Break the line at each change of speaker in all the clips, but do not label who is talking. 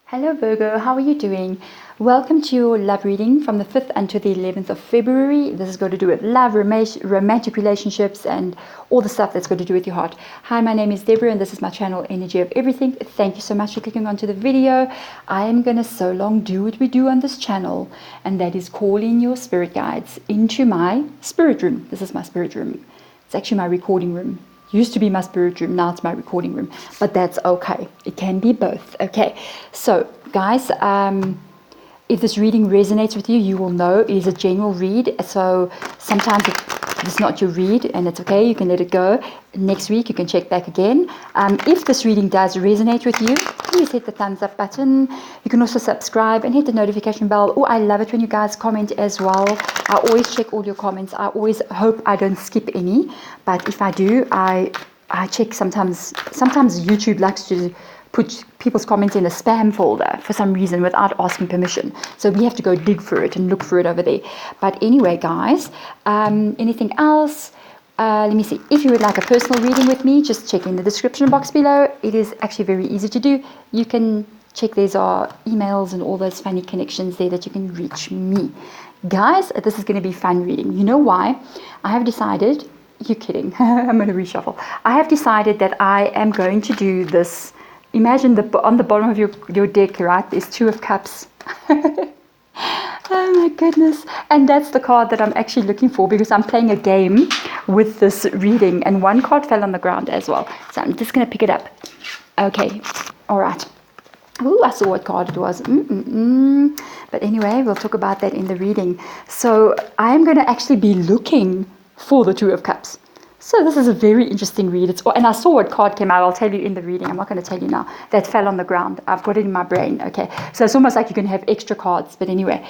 Hello Virgo, how are you doing? Welcome to your love reading from the 5th until the 11th of February. This is going to do with love, romantic relationships, and all the stuff that's got to do with your heart. Hi, my name is Deborah, and this is my channel, Energy of Everything. Thank you so much for clicking onto the video. I am going to so long do what we do on this channel, and that is call in your spirit guides into my spirit room. This is my spirit room. It's actually my recording room. Used to be my spirit room, now it's my recording room, but that's okay. It can be both. Okay, so guys, if this reading resonates with you, you will know it is a general read. So sometimes it's not your read, and it's okay. You can let it go. Next week you can check back again. If this reading does resonate with you, please hit the thumbs up button. You can also subscribe and hit the notification bell. Oh, I love it when you guys comment as well. I always check all your comments. I always hope I don't skip any, but if I do, I check sometimes. Sometimes YouTube likes to put people's comments in a spam folder for some reason without asking permission. So we have to go dig for it and look for it over there. But anyway, guys, anything else? Let me see. If you would like a personal reading with me, just check in the description box below. It is actually very easy to do. You can check there's our emails and all those funny connections there that you can reach me. Guys, this is going to be fun reading. You know why? I have decided, you're kidding, I'm going to reshuffle. I have decided that I am going to do this. Imagine on the bottom of your deck, right, there's Two of Cups. Oh my goodness. And that's the card that I'm actually looking for because I'm playing a game with this reading. And one card fell on the ground as well. So I'm just going to pick it up. Okay. All right. Oh, I saw what card it was. But anyway, we'll talk about that in the reading. So I'm going to actually be looking for the Two of Cups. So this is a very interesting read. And I saw what card came out. I'll tell you in the reading. I'm not going to tell you now. That fell on the ground. I've got it in my brain. Okay. So it's almost like you can have extra cards. But anyway.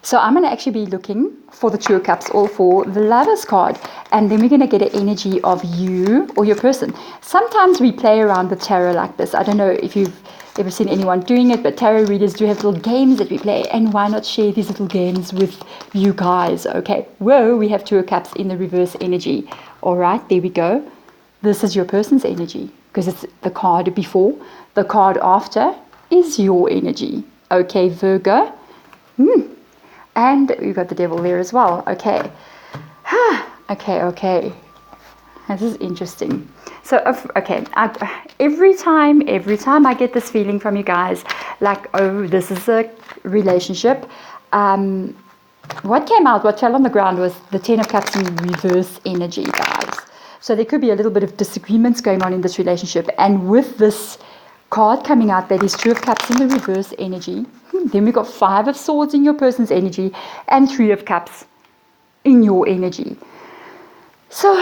So I'm going to actually be looking for the Two of Cups or for the Lovers card. And then we're going to get an energy of you or your person. Sometimes we play around with tarot like this. I don't know if you've ever seen anyone doing it, but tarot readers do have little games that we play. And why not share these little games with you guys? Okay. Whoa, we have Two of Cups in the reverse energy. All right, there we go. This is your person's energy because it's the card before. The card after is your energy. Okay, Virgo. And we've got the Devil there as well. Okay. Okay. This is interesting. So, okay. Every time I get this feeling from you guys, like, oh, this is a relationship. What came out, what fell on the ground was the Ten of Cups in reverse energy, guys. So there could be a little bit of disagreements going on in this relationship. And with this card coming out, that is Two of Cups in the reverse energy. Then we've got Five of Swords in your person's energy and Three of Cups in your energy. So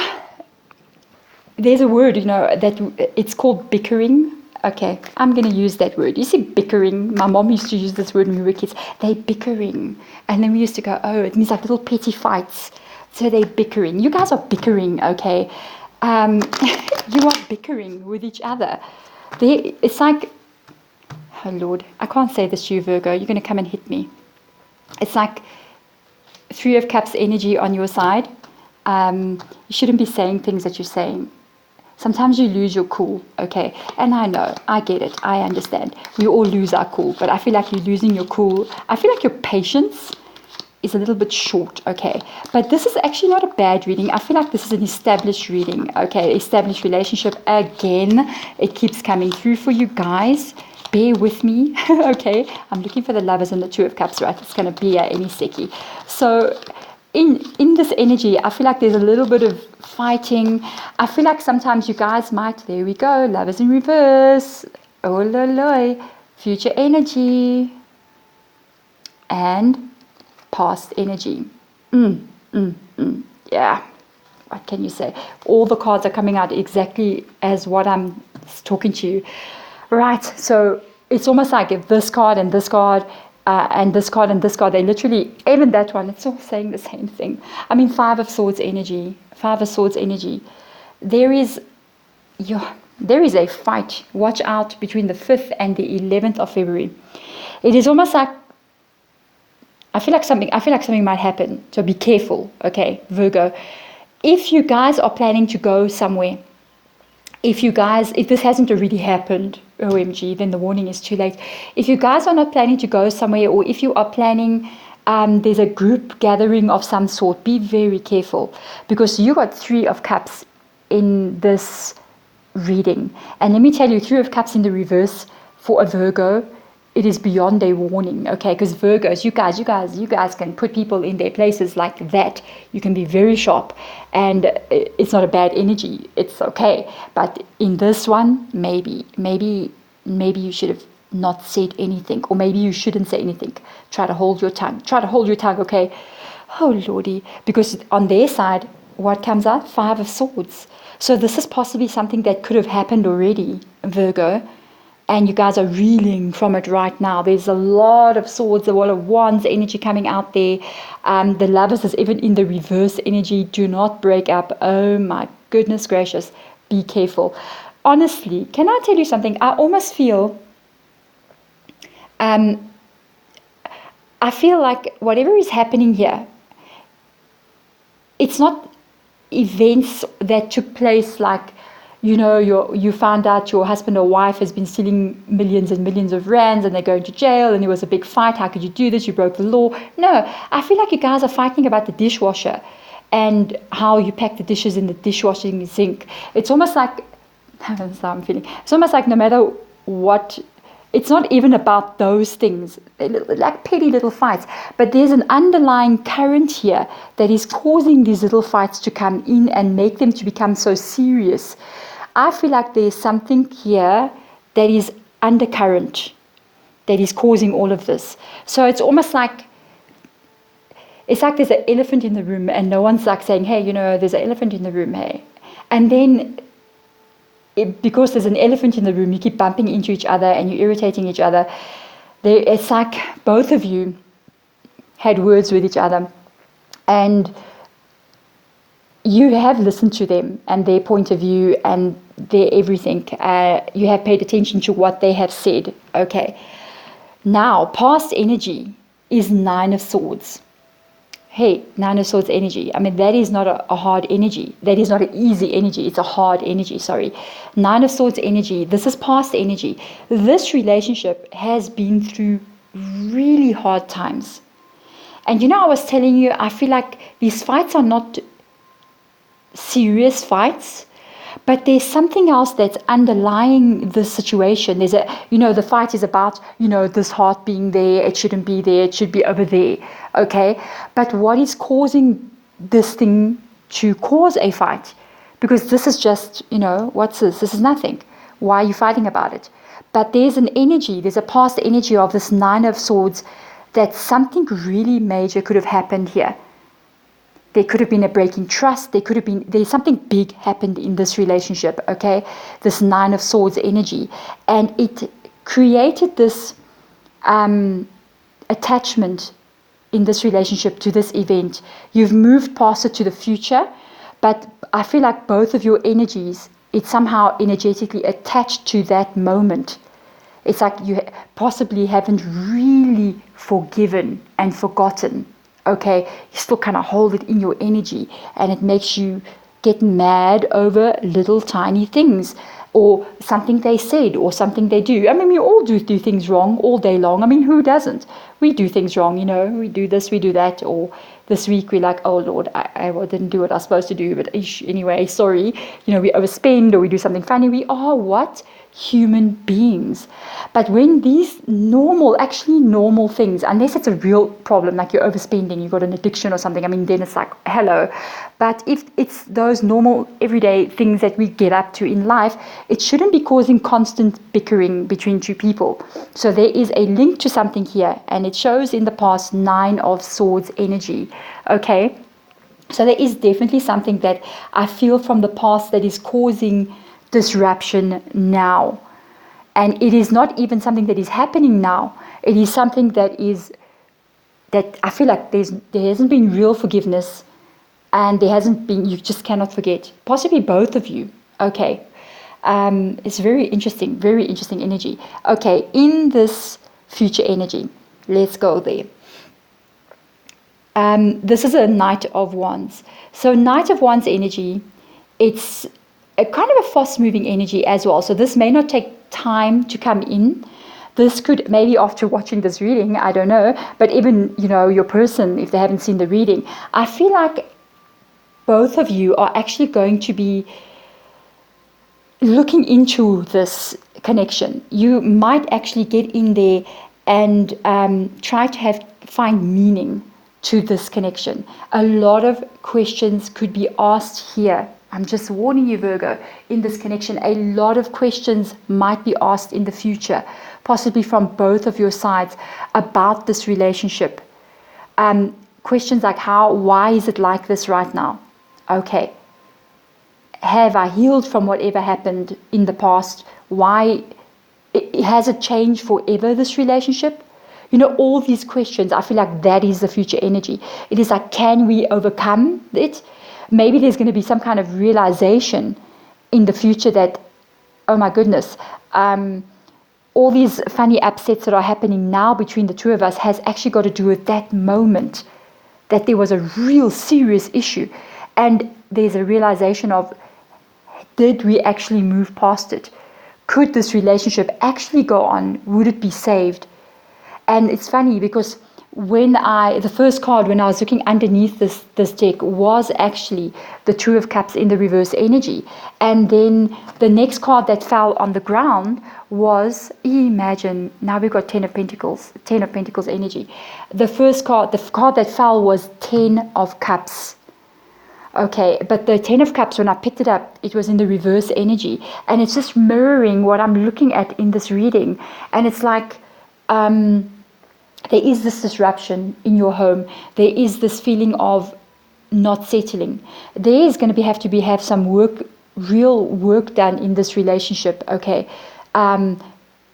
there's a word, that it's called bickering. Okay, I'm going to use that word. You see, bickering. My mom used to use this word when we were kids. They're bickering. And then we used to go, oh, it means like little petty fights. So they're bickering. You guys are bickering, okay? You are bickering with each other. It's like, oh Lord, I can't say this to you, Virgo. You're going to come and hit me. It's like Three of Cups energy on your side. You shouldn't be saying things that you're saying. Sometimes you lose your cool, okay? And I know, I get it, I understand. We all lose our cool, but I feel like you're losing your cool. I feel like your patience is a little bit short, okay? But this is actually not a bad reading. I feel like this is an established reading, okay? Established relationship. Again, it keeps coming through for you guys. Bear with me, okay? I'm looking for the Lovers and the Two of Cups, right? It's going to be any sticky. So in this energy, I feel like there's a little bit of fighting. I feel like sometimes you guys might, there we go, Lovers in reverse, oh lolo, future energy, and past energy. Yeah, what can you say? All the cards are coming out exactly as what I'm talking to you. Right, so it's almost like if this card and this card and this card and this card, they literally, even that one, it's all saying the same thing. I mean, Five of Swords energy. There is a fight. Watch out between the 5th and the 11th of February. It is almost like, I feel like something might happen. So be careful, okay, Virgo. If you guys are planning to go somewhere, if this hasn't already happened, OMG, then the warning is too late. If you guys are not planning to go somewhere, or if you are planning, there's a group gathering of some sort, be very careful, because you got 3 of Cups in this reading. And let me tell you, 3 of Cups in the reverse for a Virgo, it is beyond a warning, okay? Because Virgos, you guys can put people in their places like that. You can be very sharp, and it's not a bad energy. It's okay. But in this one, maybe you should have not said anything, or maybe you shouldn't say anything. Try to hold your tongue. Okay? Oh, Lordy. Because on their side, what comes out? 5 of Swords. So this is possibly something that could have happened already, Virgo, and you guys are reeling from it right now. There's a lot of Swords, a lot of Wands energy coming out there. The Lovers is even in the reverse energy. Do not break up. Oh my goodness gracious. Be careful. Honestly, can I tell you something? I almost feel, I feel like whatever is happening here, it's not events that took place like, you found out your husband or wife has been stealing millions and millions of rands and they're going to jail and there was a big fight. How could you do this? You broke the law. No, I feel like you guys are fighting about the dishwasher and how you pack the dishes in the dishwashing sink. It's almost like, that's how I'm feeling. It's almost like no matter what, it's not even about those things, like petty little fights, but there's an underlying current here that is causing these little fights to come in and make them to become so serious. I feel like there's something here that is undercurrent that is causing all of this. So it's almost like, it's like there's an elephant in the room and no one's like saying, hey, there's an elephant in the room, hey. And then because there's an elephant in the room, you keep bumping into each other and you're irritating each other. It's like both of you had words with each other and you have listened to them and their point of view and their everything. You have paid attention to what they have said. Okay. Now, past energy is 9 of Swords. Hey, 9 of Swords energy. I mean, that is not a hard energy. That is not an easy energy. It's a hard energy, sorry. 9 of Swords energy. This is past energy. This relationship has been through really hard times. And I was telling you, I feel like these fights are not serious fights, but there's something else that's underlying the situation. There's the fight is about, this heart being there. It shouldn't be there. It should be over there. Okay. But what is causing this thing to cause a fight? Because this is just, what's this? This is nothing. Why are you fighting about it? But there's an energy, there's a past energy of this 9 of Swords that something really major could have happened here. There could have been a break in trust. There's something big happened in this relationship, okay? This 9 of Swords energy. And it created this attachment in this relationship to this event. You've moved past it to the future, but I feel like both of your energies, it's somehow energetically attached to that moment. It's like you possibly haven't really forgiven and forgotten. Okay, you still kind of hold it in your energy and it makes you get mad over little tiny things or something they said or something they do. I mean, we all do things wrong all day long. I mean, who doesn't? We do things wrong, we do this, we do that. Or this week we're like, oh Lord, I didn't do what I was supposed to do, but anyway, sorry. We overspend or we do something funny. We are what? Human beings. But when these normal things, unless it's a real problem, like you're overspending, you've got an addiction or something, I mean, then it's like, hello. But if it's those normal everyday things that we get up to in life, it shouldn't be causing constant bickering between two people. So there is a link to something here, and it shows in the past 9 of Swords energy. Okay, so there is definitely something that I feel from the past that is causing disruption now. And it is not even something that is happening now. It is something that I feel like there hasn't been real forgiveness, and there hasn't been, you just cannot forget. Possibly both of you. Okay. It's very interesting energy. Okay, in this future energy, let's go there. This is a Knight of Wands. So Knight of Wands energy, it's a kind of a fast-moving energy as well. So this may not take time to come in. This could, maybe after watching this reading, I don't know, but even, your person, if they haven't seen the reading, I feel like both of you are actually going to be looking into this connection. You might actually get in there and try to find meaning to this connection. A lot of questions could be asked here. I'm just warning you, Virgo, in this connection, a lot of questions might be asked in the future, possibly from both of your sides, about this relationship. Questions like why is it like this right now? Okay. Have I healed from whatever happened in the past? Why has it changed forever, this relationship? All these questions, I feel like that is the future energy. It is like, can we overcome it? Maybe there's going to be some kind of realization in the future that, oh my goodness, all these funny upsets that are happening now between the two of us has actually got to do with that moment, that there was a real serious issue. And there's a realization of, did we actually move past it? Could this relationship actually go on? Would it be saved? And it's funny because the first card when I was looking underneath this deck was actually the Two of Cups in the reverse energy. And then the next card that fell on the ground was, imagine, now we've got Ten of Pentacles energy. The card that fell was Ten of Cups. Okay, but the Ten of Cups, when I picked it up, it was in the reverse energy. And it's just mirroring what I'm looking at in this reading. And it's like, there is this disruption in your home. There is this feeling of not settling. There is going to have some real work done in this relationship, okay?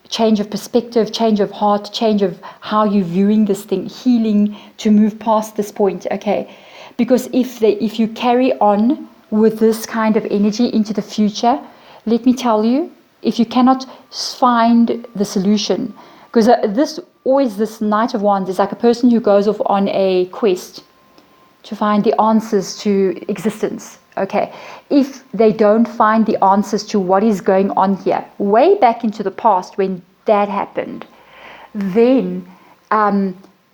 Change of perspective, change of heart, change of how you're viewing this thing, healing to move past this point, okay? Because if you carry on with this kind of energy into the future, let me tell you, if you cannot find the solution, because this Knight of Wands is like a person who goes off on a quest to find the answers to existence. Okay, if they don't find the answers to what is going on here, way back into the past when that happened, then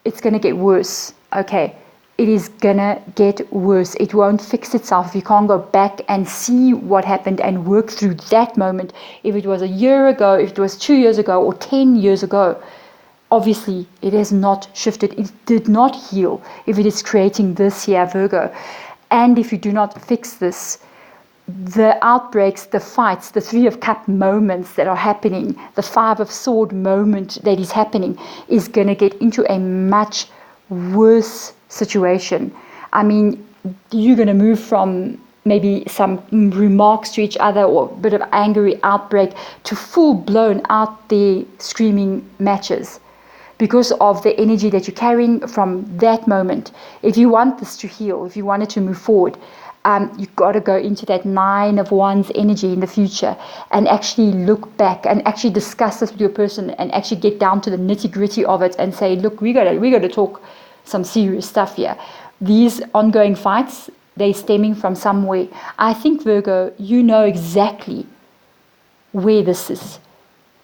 it's going to get worse. Okay, it is going to get worse. It won't fix itself if you can't go back and see what happened and work through that moment. If it was a year ago, if it was 2 years ago or 10 years ago, obviously it has not shifted. It did not heal if it is creating this here, Virgo. And if you do not fix this, the outbreaks, the fights, the Three of Cup moments that are happening, the Five of Sword moment that is happening is going to get into a much worse situation. I mean, you're going to move from maybe some remarks to each other or a bit of angry outbreak to full-blown out there screaming matches because of the energy that you're carrying from that moment. If you want this to heal, if you want it to move forward, you've got to go into that Nine of Wands energy in the future and actually look back and actually discuss this with your person and actually get down to the nitty-gritty of it and say, look, we got to talk some serious stuff here. These ongoing fights, they're stemming from somewhere. I think, Virgo, you know exactly where this is.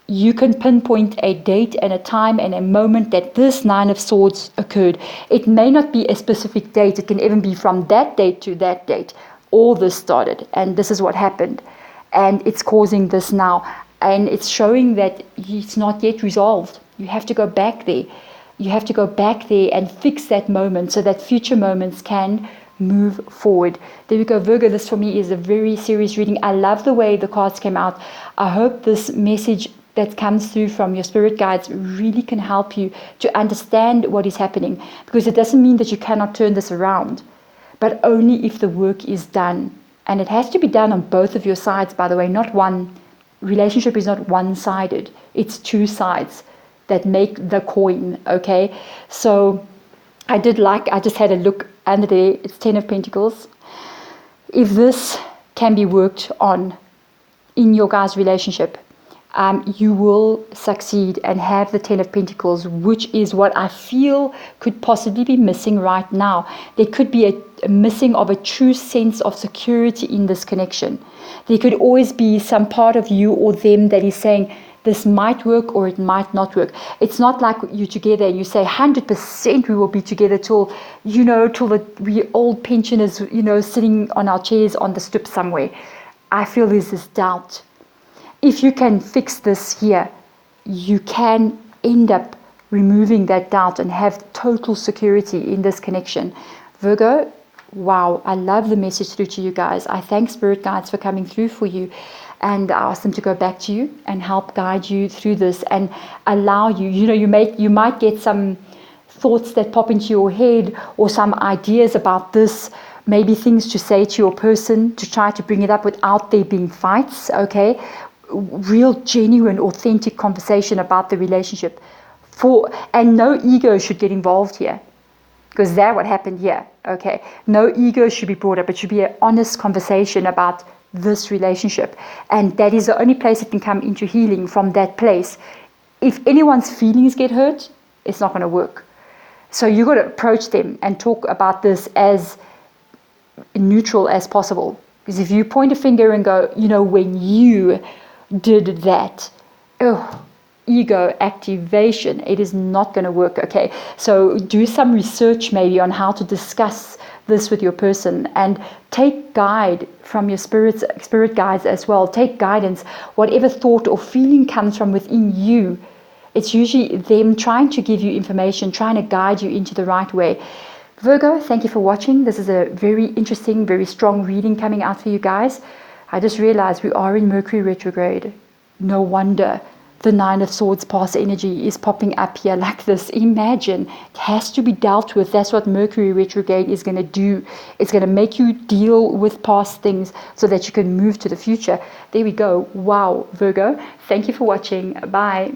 You can pinpoint a date and a time and a moment that this Nine of Swords occurred. It may not be a specific date. It can even be from that date to that date. All this started, and this is what happened. And it's causing this now. And it's showing that it's not yet resolved. You have to go back there. You have to go back there and fix that moment so that future moments can move forward. There we go, Virgo. This for me is a very serious reading. I love the way the cards came out. I hope this message that comes through from your spirit guides really can help you to understand what is happening, because it doesn't mean that you cannot turn this around, but only if the work is done. And it has to be done on both of your sides, by the way. Not one. Relationship is not one-sided. It's two sides that make the coin, okay? So I just had a look under there. It's 10 of Pentacles. If this can be worked on in your guys' relationship, you will succeed and have the 10 of Pentacles, which is what I feel could possibly be missing right now. There could be a missing of a true sense of security in this connection. There could always be some part of you or them that is saying, this might work or it might not work. It's not like you're together and you say 100% we will be together till we old pensioners, sitting on our chairs on the stoep somewhere. I feel there's this doubt. If you can fix this here, you can end up removing that doubt and have total security in this connection. Virgo, wow, I love the message through to you guys. I thank spirit guides for coming through for you. And I ask them to go back to you and help guide you through this and allow you, you might get some thoughts that pop into your head or some ideas about this, maybe things to say to your person to try to bring it up without there being fights, okay? Real, genuine, authentic conversation about the relationship. And no ego should get involved here, because that's what happened here, okay? No ego should be brought up. It should be an honest conversation about this relationship, and that is the only place it can come into healing, from that place. If anyone's feelings get hurt, it's not going to work. So you got to approach them and talk about this as neutral as possible, because if you point a finger and go, when you did that, ego activation, it is not going to work, okay? So do some research maybe on how to discuss this with your person, and take guide from your spirit guides as well. Take guidance. Whatever thought or feeling comes from within you, it's usually them trying to give you information, trying to guide you into the right way. Virgo, thank you for watching. This is a very interesting, very strong reading coming out for you guys. I just realized we are in Mercury retrograde. No wonder the 9 of Swords past energy is popping up here like this. Imagine, it has to be dealt with. That's what Mercury retrograde is going to do. It's going to make you deal with past things so that you can move to the future. There we go. Wow, Virgo. Thank you for watching. Bye.